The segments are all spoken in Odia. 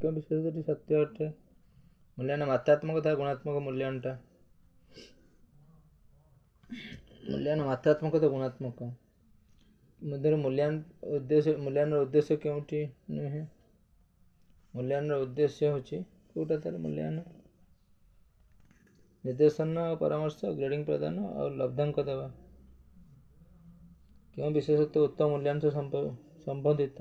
କେଉଁ ବିଶେଷଟି ସତ୍ୟ ଅଟେ? ମୂଲ୍ୟାୟନ ମାତ୍ରାତ୍ମକ ତଥା ଗୁଣାତ୍ମକ ମୂଲ୍ୟାୟନଟା। ମୂଲ୍ୟାୟନ ମାତ୍ରାତ୍ମକ ତ ଗୁଣାତ୍ମକ ମଧ୍ୟରେ ମୂଲ୍ୟାୟନର ଉଦ୍ଦେଶ୍ୟ କେଉଁଠି ନୁହେଁ? ମୂଲ୍ୟାୟନର ଉଦ୍ଦେଶ୍ୟ ହେଉଛି କେଉଁଟା ତାର ମୂଲ୍ୟାୟନ? ନିର୍ଦ୍ଦେଶନ, ପରାମର୍ଶ, ଗ୍ରେଡିଂ ପ୍ରଦାନ ଆଉ ଲବ୍ଧାଙ୍କ ଦେବା। କେଉଁ ବିଶେଷତ୍ୱ ଉତ୍ତମ ମୂଲ୍ୟାୟନ ସମ୍ବନ୍ଧିତ?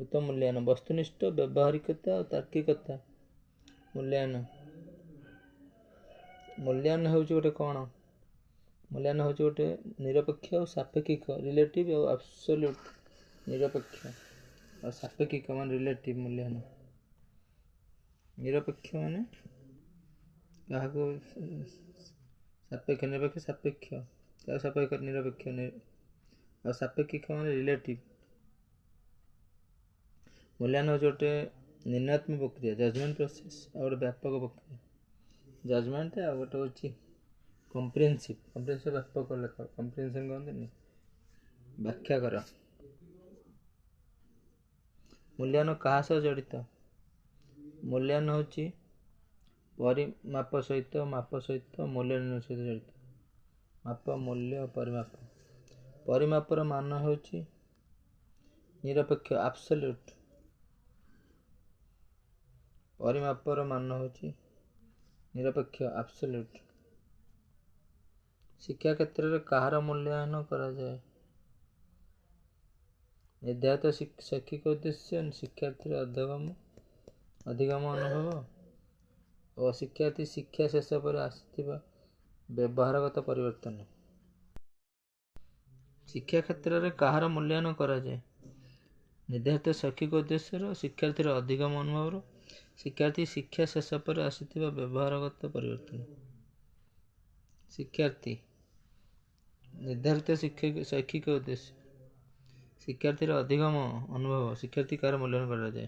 ଉତ୍ତମ ମୂଲ୍ୟାୟନ ବସ୍ତୁନିଷ୍ଠ, ବ୍ୟବହାରିକତା ଆଉ ତାର୍କିକତା। ମୂଲ୍ୟାୟନ ହେଉଛି ଗୋଟେ କ'ଣ? ମୂଲ୍ୟାୟନ ହେଉଛି ଗୋଟେ ନିରପେକ୍ଷ ଆଉ ସାପେକ୍ଷିକ, ରିଲେଟିଭ୍ ଆଉ ଆବସଲ୍ୟୁଟ୍। ନିରପେକ୍ଷ ଆଉ ସାପେକ୍ଷିକ ମାନେ ରିଲେଟିଭ୍ ମୂଲ୍ୟାୟନ। ନିରପେକ୍ଷ ମାନେ କାହାକୁ ନିରପେକ୍ଷ ସାପେକ୍ଷ, କାହାକୁ ସାପେକ୍ଷ ନିରପେକ୍ଷ, ଆଉ ସାପେକ୍ଷିକ ମାନେ ରିଲେଟିଭ୍। ମୂଲ୍ୟାୟନ ହେଉଛି ଗୋଟେ ନିର୍ଣ୍ଣୟାତ୍ମକ ପ୍ରକ୍ରିୟା, ଜଜମେଣ୍ଟ ପ୍ରୋସେସ୍, ଆଉ ଗୋଟେ ବ୍ୟାପକ ପ୍ରକ୍ରିୟା। ଜଜମେଣ୍ଟ ଆଉ ଗୋଟେ ହେଉଛି କମ୍ପ୍ରିହେନ୍ସିଭ୍। ବ୍ୟାପକ ଲେଖ, କମ୍ପ୍ରିହେନ୍ସିଭ୍ କହନ୍ତିନି, ବ୍ୟାଖ୍ୟା କର। ମୂଲ୍ୟାୟନ କାହା ସହ ଜଡ଼ିତ? ମୂଲ୍ୟାୟନ ହେଉଛି ପରିମାପ ସହିତ, ମାପ ସହିତ, ମୂଲ୍ୟ ନିର୍ଣ୍ଣୟ ସହିତ ଜଡ଼ିତ। ମାପ, ମୂଲ୍ୟ, ପରିମାପ। ପରିମାପର ମାନ ହେଉଛି ନିରପେକ୍ଷ, ଆବସଲ୍ୟୁଟ୍। ପରିମାପର ମାନ ହେଉଛି ନିରପେକ୍ଷ, ଆବସଲ୍ୟୁଟ୍। ଶିକ୍ଷା କ୍ଷେତ୍ରରେ କାହାର ମୂଲ୍ୟାୟନ କରାଯାଏ? ନିର୍ଦ୍ଧାରିତ ଶୈକ୍ଷିକ ଉଦ୍ଦେଶ୍ୟ, ଶିକ୍ଷାର୍ଥୀର ଅଧିଗମ ଅନୁଭବ ଓ ଶିକ୍ଷାର୍ଥୀ ଶିକ୍ଷା ଶେଷ ପରେ ଆସିଥିବା ବ୍ୟବହାରଗତ ପରିବର୍ତ୍ତନ। ଶିକ୍ଷା କ୍ଷେତ୍ରରେ କାହାର ମୂଲ୍ୟାୟନ କରାଯାଏ? ନିର୍ଦ୍ଧାରିତ ଶୈକ୍ଷିକ ଉଦ୍ଦେଶ୍ୟର, ଶିକ୍ଷାର୍ଥୀର ଅଧିଗମ ଅନୁଭବର, ଶିକ୍ଷାର୍ଥୀ ଶିକ୍ଷା ଶେଷ ପରେ ଆସିଥିବା ବ୍ୟବହାରଗତ ପରିବର୍ତ୍ତନ। ଶିକ୍ଷାର୍ଥୀ। ନିର୍ଦ୍ଧାରିତ ଶୈକ୍ଷିକ ଉଦ୍ଦେଶ୍ୟ, ଶିକ୍ଷାର୍ଥୀର ଅଧିଗମ ଅନୁଭବ, ଶିକ୍ଷାର୍ଥୀ କାହାର ମୂଲ୍ୟାୟନ କରାଯାଏ?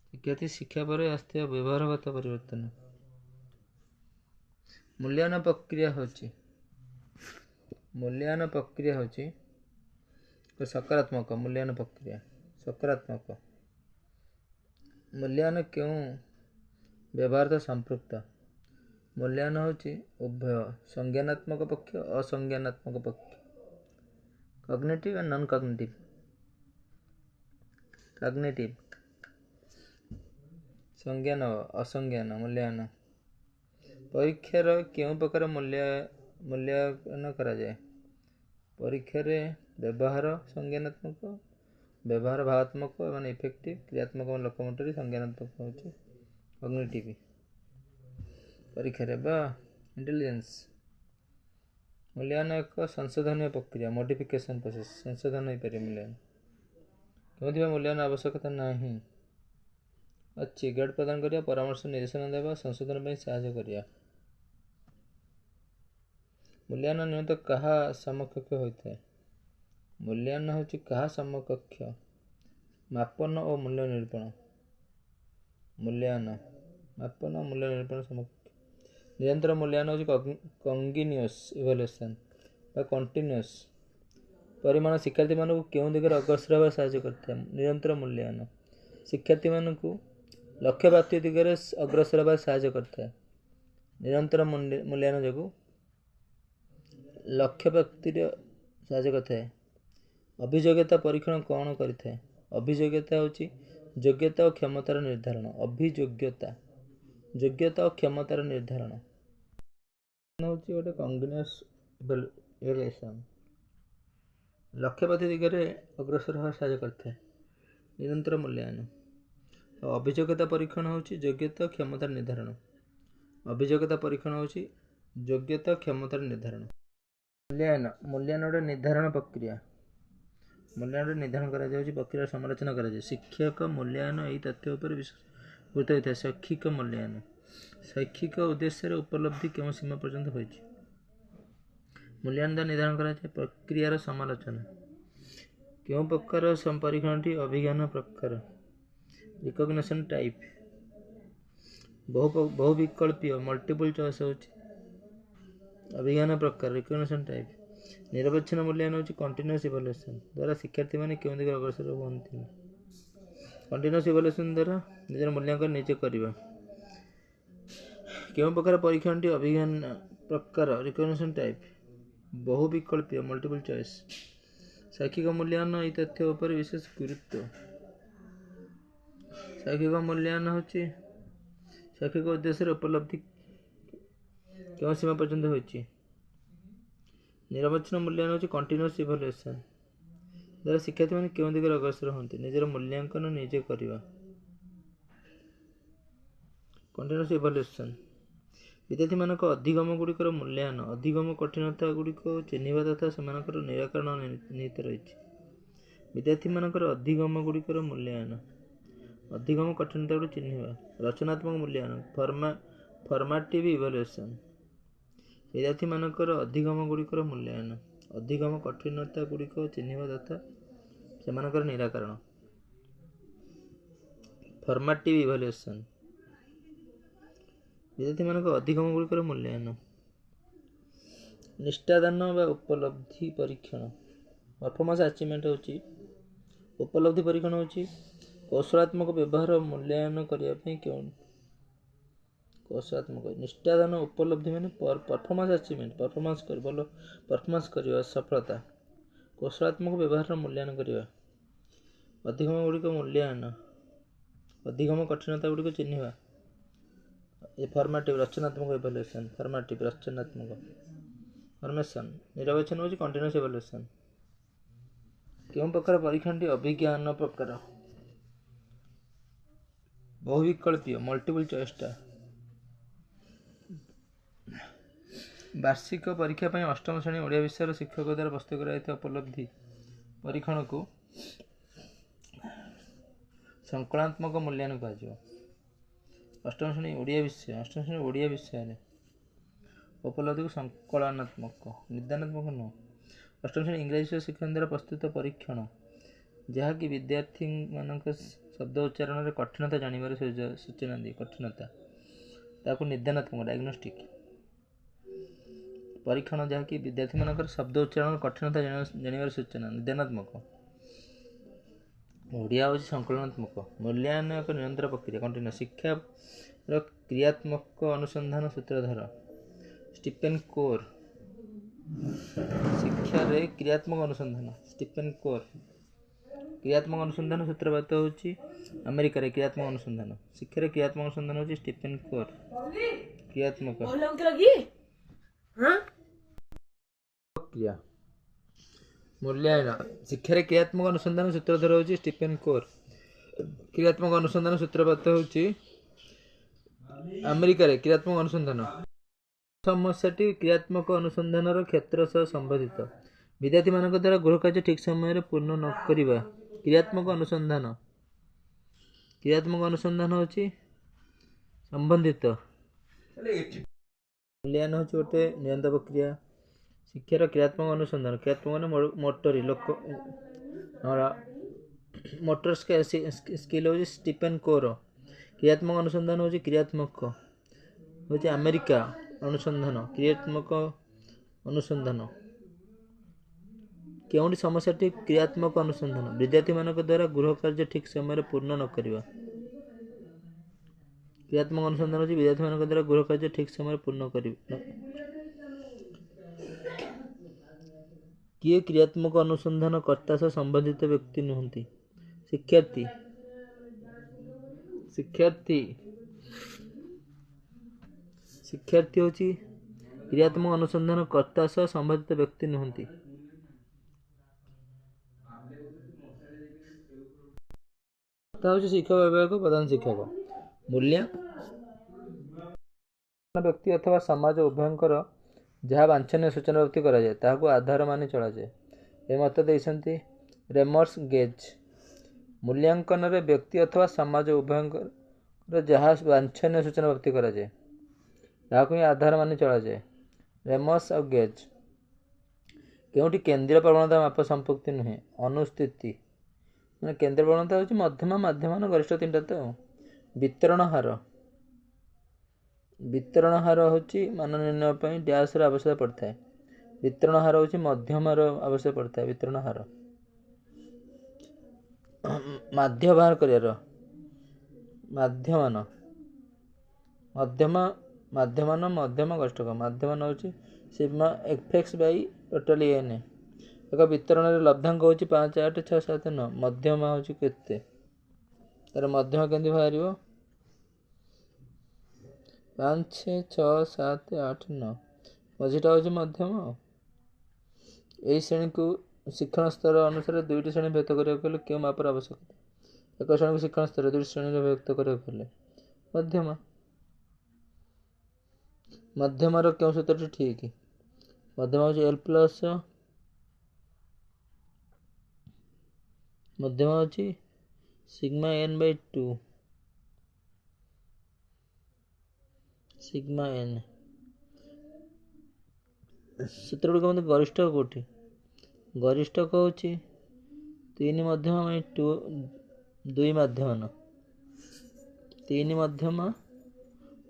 ଶିକ୍ଷାର୍ଥୀ ଶିକ୍ଷା ପରେ ଆସିଥିବା ବ୍ୟବହାରଗତ ପରିବର୍ତ୍ତନ। ମୂଲ୍ୟାୟନ ପ୍ରକ୍ରିୟା ହେଉଛି ସକାରାତ୍ମକ। ମୂଲ୍ୟାୟନ ପ୍ରକ୍ରିୟା ସକାରାତ୍ମକ। ମୂଲ୍ୟାୟନ କେଉଁ ବ୍ୟବହାର ସହ ସମ୍ପୃକ୍ତ? ମୂଲ୍ୟାୟନ ହେଉଛି ଉଭୟ ସଂଜ୍ଞାନାତ୍ମକ ପକ୍ଷ, ଅସଂଜ୍ଞାନାତ୍ମକ ପକ୍ଷ। Cognitive and non cognitive. Cognitive ସଂଜ୍ଞାନ, ଅସଂଜ୍ଞାନ ମୂଲ୍ୟାୟନ। ପରୀକ୍ଷାର କେଉଁ ପ୍ରକାର ମୂଲ୍ୟାୟନ କରାଯାଏ? ପରୀକ୍ଷାରେ ବ୍ୟବହାର ସଂଜ୍ଞାନାତ୍ମକ, ବ୍ୟବହାର ଭାବାତ୍ମକ ମାନେ ଇଫେକ୍ଟିଭ୍, କ୍ରିୟାତ୍ମକ ମାନେ ଲୋକମୋଟରୀ, ସଂଜ୍ଞାନାତ୍ମକ ହେଉଛି କଗ୍ନିଟିଭ୍। ପରୀକ୍ଷାରେ ବା ଇଣ୍ଟେଲିଜେନ୍ସ। ମୂଲ୍ୟାୟନ ଏକ ସଂଶୋଧନୀୟ ପ୍ରକ୍ରିୟା, ମଡିଫିକେସନ୍ ପ୍ରୋସେସ୍। ସଂଶୋଧନ ହୋଇପାରିବ ମୂଲ୍ୟାୟନ। କେଉଁଥିପାଇଁ ମୂଲ୍ୟାୟନ ଆବଶ୍ୟକତା ନାହିଁ? ଅଛି ଗ୍ରେଡ୍ ପ୍ରଦାନ କରିବା, ପରାମର୍ଶ ନିର୍ଦ୍ଦେଶନ ଦେବା, ସଂଶୋଧନ ପାଇଁ ସାହାଯ୍ୟ କରିବା। ମୂଲ୍ୟାୟନ ନିୟମିତ କାହା ସମକକ୍ଷ ହୋଇଥାଏ? ମୂଲ୍ୟାୟନ ହେଉଛି କାହା ସମକକ୍ଷ? ମାପନ ଓ ମୂଲ୍ୟ ନିରୂପଣ। ମୂଲ୍ୟାୟନ ମାପନ ଓ ମୂଲ୍ୟ ନିରୂପଣ ସମକକ୍ଷ। ନିରନ୍ତର ମୂଲ୍ୟାୟନ ହେଉଛି କଣ୍ଟିନ୍ୟୁଅସ୍ ଇଭାଲୁଏସନ୍ ବା କଣ୍ଟିନ୍ୟୁଅସ୍। ପରିମାଣ ଶିକ୍ଷାର୍ଥୀମାନଙ୍କୁ କେଉଁ ଦିଗରେ ଅଗ୍ରସର ହେବାରେ ସାହାଯ୍ୟ କରିଥାଏ? ନିରନ୍ତର ମୂଲ୍ୟାୟନ ଶିକ୍ଷାର୍ଥୀମାନଙ୍କୁ ଲକ୍ଷ୍ୟ ପ୍ରାପ୍ତି ଦିଗରେ ଅଗ୍ରସର ହେବାରେ ସାହାଯ୍ୟ କରିଥାଏ। ନିରନ୍ତର ମୂଲ୍ୟାୟନ ଯୋଗୁଁ ଲକ୍ଷ୍ୟ ପ୍ରାପ୍ତିରେ ସାହାଯ୍ୟ କରିଥାଏ। ଅଭିଯୋଗ୍ୟତା ପରୀକ୍ଷଣ କ'ଣ କରିଥାଏ? ଅଭିଯୋଗ୍ୟତା ହେଉଛି ଯୋଗ୍ୟତା ଓ କ୍ଷମତାର ନିର୍ଦ୍ଧାରଣ। ଯୋଗ୍ୟତା ଓ କ୍ଷମତାର ନିର୍ଦ୍ଧାରଣ ହେଉଛି ଗୋଟେ କଣ୍ଟିନ୍ୟୁଅସ୍ ଇଭାଲୁଏସନ୍। ଲକ୍ଷ୍ୟ ପ୍ରାପ୍ତି ଦିଗରେ ଅଗ୍ରସର ହେବାରେ ସାହାଯ୍ୟ କରିଥାଏ। ନିରନ୍ତର ମୂଲ୍ୟାୟନ। ଅଭିଯୋଗ୍ୟତା ପରୀକ୍ଷଣ ହେଉଛି ଯୋଗ୍ୟତା ଓ କ୍ଷମତାର ନିର୍ଦ୍ଧାରଣ। ଅଭିଯୋଗ୍ୟତା ପରୀକ୍ଷଣ ହେଉଛି ଯୋଗ୍ୟତା ଓ କ୍ଷମତାର ନିର୍ଦ୍ଧାରଣ। ମୂଲ୍ୟାୟନ ଗୋଟେ ନିର୍ଦ୍ଧାରଣ ପ୍ରକ୍ରିୟା। ମୂଲ୍ୟାୟନରେ ନିର୍ଦ୍ଧାରଣ କରାଯାଉଛି, ପ୍ରକ୍ରିୟାର ସମାଲୋଚନା କରାଯାଏ। ଶିକ୍ଷକ ମୂଲ୍ୟାୟନ ଏହି ତଥ୍ୟ ଉପରେ ବିଶେଷ ଗୁରୁତ୍ୱ ଦେଇଥାଏ। ଶୈକ୍ଷିକ ମୂଲ୍ୟାୟନ। ଶୈକ୍ଷିକ ଉଦ୍ଦେଶ୍ୟର ଉପଲବ୍ଧି କେଉଁ ସୀମା ପର୍ଯ୍ୟନ୍ତ ହୋଇଛି? ମୂଲ୍ୟାୟନ ଦ୍ୱାରା ନିର୍ଦ୍ଧାରଣ କରାଯାଏ। ପ୍ରକ୍ରିୟାର ସମାଲୋଚନା। କେଉଁ ପ୍ରକାର ପରୀକ୍ଷଣଟି ଅଭିଜ୍ଞାନ ପ୍ରକାର? Recognition type. ବହୁ ବିକଳ୍ପୀୟ ମଲ୍ଟିପୁଲ୍ ଚଏସ୍ ହେଉଛି ଅଭିଜ୍ଞାନ ପ୍ରକାର, ରିକଗ୍ନିସନ୍ ଟାଇପ୍। ନିରବଚ୍ଛିନ୍ନ ମୂଲ୍ୟାୟନ ହେଉଛି କଣ୍ଟିନ୍ୟୁଅସ୍ ଇଭାଲୁଏସନ୍ ଦ୍ୱାରା ଶିକ୍ଷାର୍ଥୀମାନେ କେଉଁ ଦିଗରେ ଅଗ୍ରସର ହୁଅନ୍ତି? कंटिन्यूअस इवैल्यूएशन द्वारा निजर मूल्यांकन निजे करवा। केउं प्रकार परीक्षणटी अभिज्ञान प्रकार रिकग्निशन टाइप बहु विकल्पीय मल्टीपल चॉइस शैक्षिक मूल्यांकन ये तथ्य उपर विशेष गुरुत्व। शैक्षिक मूल्यांकन होची शैक्षिक उद्देश्य उपलब्धि केउं सीमा पर्यंत होची। निरवच्छिन्न मूल्यांकन होची कंटिन्यूअस इवैल्यूएशन द्वारा शिक्षार्थी माने केउं दिगरे अग्रसर होंती निजर मूल्यांकन निजे करवा। कंटिन्यूअस इवैल्यूएशन विद्यार्थी मानक अधिगम गुड़िकर मूल्यांकन अधिगम कठिनता गुड़िक चिन्हिबा तथा सेमानकर निराकरण निहित रही। विद्यार्थी मानकर अधिगम गुड़िकर मूल्यांकन अधिगम कठिनता गुड़ी चिन्हिबा। रचनात्मक मूल्यांकन फॉर्मेटिव इवैल्यूएशन विद्यार्थी मानकर अधिगम गुड़िकर मूल्यांकन अधिगम कठिनता गुड़िक चिन्हिबा तथा सेमानकर निराकरण। फॉर्मेटिव इवैल्यूएशन विद्यार्थी मानक अधिगम गुड़िकर मूल्यांकन। निष्ठादान व उपलब्धि परीक्षण परफॉर्मेंस अचीवमेंट होची उपलब्धि परीक्षण होची कौशलात्मक व्यवहार मूल्यांकन करने कौशलात्मक निष्ठादान उपलब्धि माने परफॉर्मेंस अचीवमेंट परफॉर्मेंस करवा सफलता कौशलात्मक व्यवहार मूल्यांकन करवा। अधिगम गुड़िक मूल्यांकन अधिगम कठिनता गुड़िक चिन्हिबा। ये फॉर्मेटिव रचनात्मक इवैल्यूएशन फॉर्मेटिव रचनात्मक फॉर्मेशन निरवच्छिन्न होची कंटिन्यूअस इवैल्यूएशन। केउं प्रकार परीक्षणटी अभिज्ञान प्रकार बहुविकल्पीय मल्टीपल चॉइस वार्षिक परीक्षा पर अष्टम श्रेणी ओडिया विषय शिक्षक द्वारा प्रस्तुत कराଯାଇଥିବା उपलब्धि परीक्षण को संकलनात्मक मूल्यांकन कहा। अष्टम श्रेणी ओडिया विषय उपलब्धि को संकलनात्मक निदानात्मक नुह। अष्टम श्रेणी इंग्रजी शिक्षण द्वारा प्रस्तुत परीक्षण जहाँकि विद्यार्थी मानक शब्द उच्चारण में कठिनता जानिबार सूचना दिए कठिनता ताकू निदानात्मक डायग्नोस्टिक परीक्षण जहाँकि विद्यार्थी मानक शब्द उच्चारण कठिनता जानिबार सूचना निदानात्मक। ओडिया होची संकलनात्मक मूल्यांकन एक निरंतर प्रक्रिया कंटिन्यूअस शिक्षा क्रियात्मक अनुसंधान सूत्रधार स्टीफेन कोर शिक्षा रे क्रियात्मक अनुसंधान स्टीफेन कोर क्रियात्मक अनुसंधान सूत्रपात होची अमेरिका रे क्रियात्मक अनुसंधान शिक्षा रे क्रियात्मक अनुसंधान होची स्टीफेन कोर क्रियात्मक प्रक्रिया मूल्यांकन शिक्षा रे क्रियात्मक अनुसंधान सूत्रधार होची स्टीफेन कोर क्रियात्मक अनुसंधान सूत्रपात होची अमेरिका रे क्रियात्मक अनुसंधान समस्याटी क्रियात्मक अनुसंधान क्षेत्र सह संबंधित विद्यार्थी मानक द्वारा गृह कार्य ठीक समय पूर्ण न करिबा क्रियात्मक अनुसंधान होची संबंधित मूल्यांकन होची गोटे निरंतर प्रक्रिया शिक्षार क्रियात्मक अनुसंधान क्रियात्मक मोटर स्किल होची स्टीफेन कोर क्रियात्मक अनुसंधान होची क्रियात्मक होची अमेरिका अनुसंधान क्रियात्मक अनुसंधान केउंटी समस्याटी क्रियात्मक अनुसंधान विद्यार्थी मानक द्वारा गृह कार्य ठीक समय पूर्ण न करिबा क्रियात्मक अनुसंधान होची विद्यार्थी मानक द्वारा गृह कार्य ठीक समय पूर्ण करिबा। किए क्रियात्मक अनुसंधान कर्ता सह संबंधित व्यक्ति नुहंती शिक्षार्थी होची क्रियात्मक अनुसंधान कर्ता सह संबंधित व्यक्ति नुहंती। शिक्षक विभाग प्रधान शिक्षक मूल्य व्यक्ति अथवा समाज उभयंकर जहाँ वांछनीय सूचना प्राप्ति करा जाए ताहाको आधार मानि चला जाए ए मत देइसंती रेमर्स गेज मूल्यांकन रे व्यक्ति अथवा समाज उभयंकर जहाँ वांछनीय सूचना प्राप्ति करा जाए ताहाको ही आधार मानि चला जाए रेमर्स और गेज केउंटी केंद्रीय प्रवणता माप संपत्ति नुहे अनुस्थिति मैंने केंद्रीय प्रवणता होची मध्यम माध्यम गरिष्ठ तीनटा तो वितरण हार होची मान निर्णय पई डैश र आवश्यकता पड़ता है वितरण हार होची मध्यम र आवश्यकता पड़ता है वितरण हार ମାଧ୍ୟ ବାହାର କରିବାର ମାଧ୍ୟମାନ ମଧ୍ୟମ ଗଷ୍ଟକ ମାଧ୍ୟମାନ ହେଉଛି Sigma F Bai totally N. ଏକ ବିତରଣରେ ଲବ୍ଧାଙ୍କ ହେଉଛି 5, 8, 6, 7, 9। ମଧ୍ୟମା ହେଉଛି କେତେ? ତାର ମଧ୍ୟମ କେମିତି ବାହାରିବ? 5, 6, 7, 8, 9। ମଝିଟା ହେଉଛି ମଧ୍ୟମ। ଏହି ଶ୍ରେଣୀକୁ ଶିକ୍ଷଣ ସ୍ତର ଅନୁସାରେ 2ଟି ଶ୍ରେଣୀ ଭେଦ କରିବାକୁ ହେଲେ କେଉଁ ମାପର ଆବଶ୍ୟକତା? ଏକ ଶ୍ରେଣୀକୁ ଶିକ୍ଷଣ ସ୍ତର 2ଟି ଶ୍ରେଣୀରେ ଭେଦ କରିବାକୁ ହେଲେ ମଧ୍ୟମା। ମଧ୍ୟମାର କେଉଁ ସୂତ୍ରଟି ଠିକ୍? ମଧ୍ୟମା ହେଉଛି L ପ୍ଲସ୍ ମଧ୍ୟମା ହେଉଛି Sigma n Bai 2 Sigma n। ସୂତ୍ର ଗୁଡ଼ିକ ମଧ୍ୟ ଗରିଷ୍ଠ କୋଉଠି? ଗରିଷ୍ଠକ ହେଉଛି 3 ମଧ୍ୟମା ବାଇ 2 ମାଧ୍ୟମାନ। 3 ମଧ୍ୟମା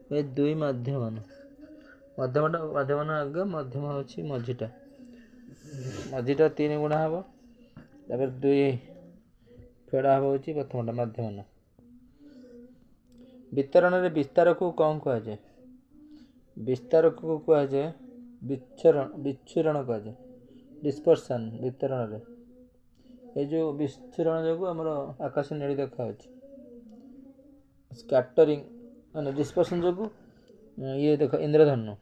ବାଇ 2 ମାଧ୍ୟମାନ। ମାଧ୍ୟମାନ ଆଗ ମଧ୍ୟମା ହେଉଛି ମଝିଟା। ମଝିଟା 3 ଗୁଣା ହେବ, ତାପରେ 2 ଫେଡ଼ା ହେବ ହେଉଛି ପ୍ରଥମଟା ମାଧ୍ୟମାନ। ବିତରଣରେ ବିସ୍ତାରକୁ କ'ଣ କୁହାଯାଏ? ବିସ୍ତାରକୁ କୁହାଯାଏ ବିଚ୍ଛୁରଣ କୁହାଯାଏ। ଡିସ୍ପର୍ସନ୍। ବିତରଣରେ ଏଇ ଯେଉଁ ବିଚ୍ଛୁରଣ ଯୋଗୁଁ ଆମର ଆକାଶ ନୀଳ ଦେଖାଯାଉଛି। ସ୍କାଟରିଂ ମାନେ ଡିସ୍ପର୍ସନ୍ ଯୋଗୁଁ ଇନ୍ଦ୍ରଧନୁ।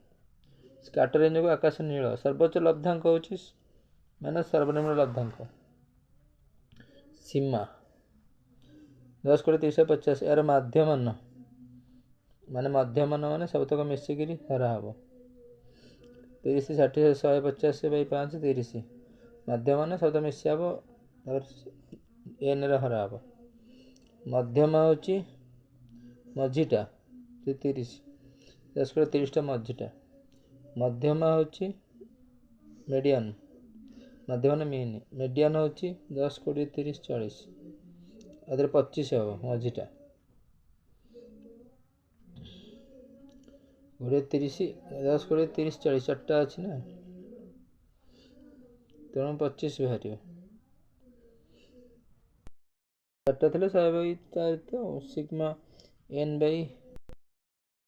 ସ୍କାଟରିଂ ଯୋଗୁଁ ଆକାଶ ନୀଳ। ସର୍ବୋଚ୍ଚ ଲବ୍ଧାଙ୍କ ହେଉଛି ମାନେ ସର୍ବନିମ୍ନ ଲବ୍ଧାଙ୍କ। ସୀମା 10, 20, 30, 50। ଏହାର ମାଧ୍ୟମାନ ମାନେ ସବୁତକ ମିଶିକିରି ହରା ହେବ 30, 60, 150 ବାଇ 5 30। ମାଧ୍ୟମାନ ସବୁତକ ମିଶି ହେବ, ତାପରେ ଏନ୍ରେ ହରା ହେବ। ମଧ୍ୟମା ହେଉଛି ମଝିଟା 30, 10, 30ଟା ମଝିଟା। ମଧ୍ୟମା ହେଉଛି ମିଡ଼ିଆନ୍। ମାଧ୍ୟମାନ ମିନ୍। ମିଡ଼ିଆନ୍ ହେଉଛି 10, 20, 30, 40। ଏଥିରେ 25 ହେବ ମଝିଟା। 20, 30, 10, 20, 30, 40 4ଟା ଅଛି ନା, ତେଣୁ 25 ବାହାରିବ। 4ଟା ଥିଲେ 100 ବାଇ 4 ତ ସିଗ୍ମା n ବାଇ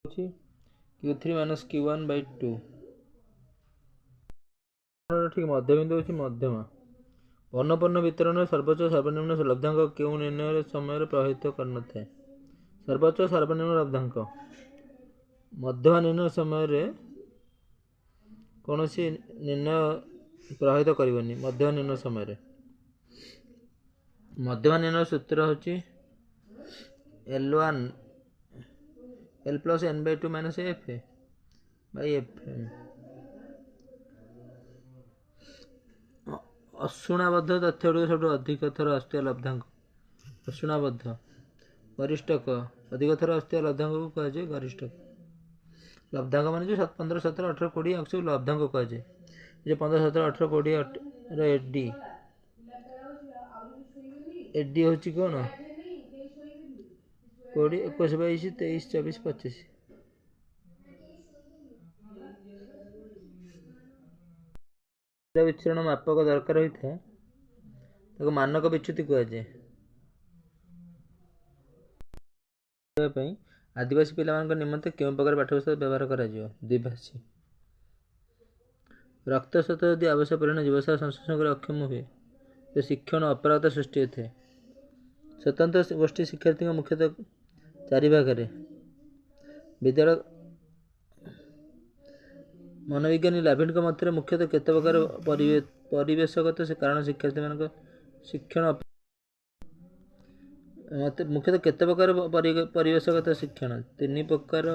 ହେଉଛି Q3 - Q1 ବାଇ 2। ଠିକ୍ ମଧ୍ୟବିନ୍ଦୁ ହେଉଛି ମଧ୍ୟମା। ବର୍ଣ୍ଣପନ୍ନ ବିତରଣରେ ସର୍ବୋଚ୍ଚ ସର୍ବନିମ୍ନ ଲବ୍ଧାଙ୍କ କେଉଁ ନିର୍ଣ୍ଣୟ ସମୟରେ ପ୍ରଭାବିତ କରିନଥାଏ? ସର୍ବୋଚ୍ଚ ସର୍ବନିମ୍ନ ଲବ୍ଧାଙ୍କ ମଧ୍ୟମା ନିର୍ଣ୍ଣୟ ସମୟରେ କୌଣସି ନିର୍ଣ୍ଣୟ ପ୍ରଭାବିତ କରିବନି। ମଧ୍ୟମା ନିର୍ଣ୍ଣୟ ସମୟରେ ମଧ୍ୟମା ନିର୍ଣ୍ଣୟ ସୂତ୍ର ହେଉଛି L1 L plus n Bai 2 minus F Bai FM। ଅଶୁଣାବଦ୍ଧ ତଥ୍ୟ ଗୁଡ଼ିକ ସବୁଠୁ ଅଧିକ ଥର ଆସୁଥିବା ଲବ୍ଧାଙ୍କ। ଅଶୁଣାବଦ୍ଧ ଗରିଷ୍ଠକ ଅଧିକ ଥର ଆସୁଥିବା ଲବ୍ଧାଙ୍କକୁ କୁହାଯାଏ ଗରିଷ୍ଠକ। ଲବ୍ଧାଙ୍କ ମାନେ ଯେଉଁ 15, 17, 18, 20 ଆକୁ ସବୁ ଲବ୍ଧାଙ୍କ କୁହାଯାଏ। ଯେ 15, 17, 18, 20ର ଏଡି ହେଉଛି କ'ଣ? 20, 21, 22, 23, 24, 25। ବିଚ୍ଛୁରଣ ମାପକ ଦରକାର ହୋଇଥାଏ, ତାକୁ ମାନକ ବିଚ୍ୟୁତି କୁହାଯାଏ। ପାଇଁ ଆଦିବାସୀ ପିଲାମାନଙ୍କ ନିମନ୍ତେ କେଉଁ ପ୍ରକାର ପାଠ୍ୟପୁସ୍ତକ ବ୍ୟବହାର କରାଯିବ? ଦ୍ୱିଭାଷୀ। ରକ୍ତସ୍ରୋତ ଯଦି ଆବଶ୍ୟକ ପରିମାଣ ଜୀବସାର ସଂଶ୍ଳେଷଣ କରି ଅକ୍ଷମ ହୁଏ, ତ ଶିକ୍ଷଣ ଅପାରଗତା ସୃଷ୍ଟି ହୋଇଥାଏ। ସ୍ୱତନ୍ତ୍ର ଗୋଷ୍ଠୀ ଶିକ୍ଷାର୍ଥୀଙ୍କ ମୁଖ୍ୟତଃ 4 ଭାଗରେ। ବିଦ୍ୟାଳୟ ମନୋବିଜ୍ଞାନୀ ଲାଭିଡଙ୍କ ମତରେ ମୁଖ୍ୟତଃ କେତେ ପ୍ରକାର ପରିବେଶଗତ କାରଣ ଶିକ୍ଷାର୍ଥୀମାନଙ୍କ ଶିକ୍ଷଣ ମୁଖ୍ୟତଃ କେତେ ପ୍ରକାର ପରିବେଶଗତ ଶିକ୍ଷଣ? 3 ପ୍ରକାର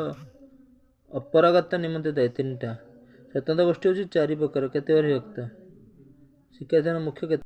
ଅପାରଗତା ନିମନ୍ତେ ଦାୟୀ 3ଟା। ସ୍ୱତନ୍ତ୍ର ଗୋଷ୍ଠୀ ହେଉଛି 4 ପ୍ରକାର। କେତେ ବିଭକ୍ତ? ଶିକ୍ଷାର୍ଥୀଙ୍କ ମୁଖ୍ୟ କେତେ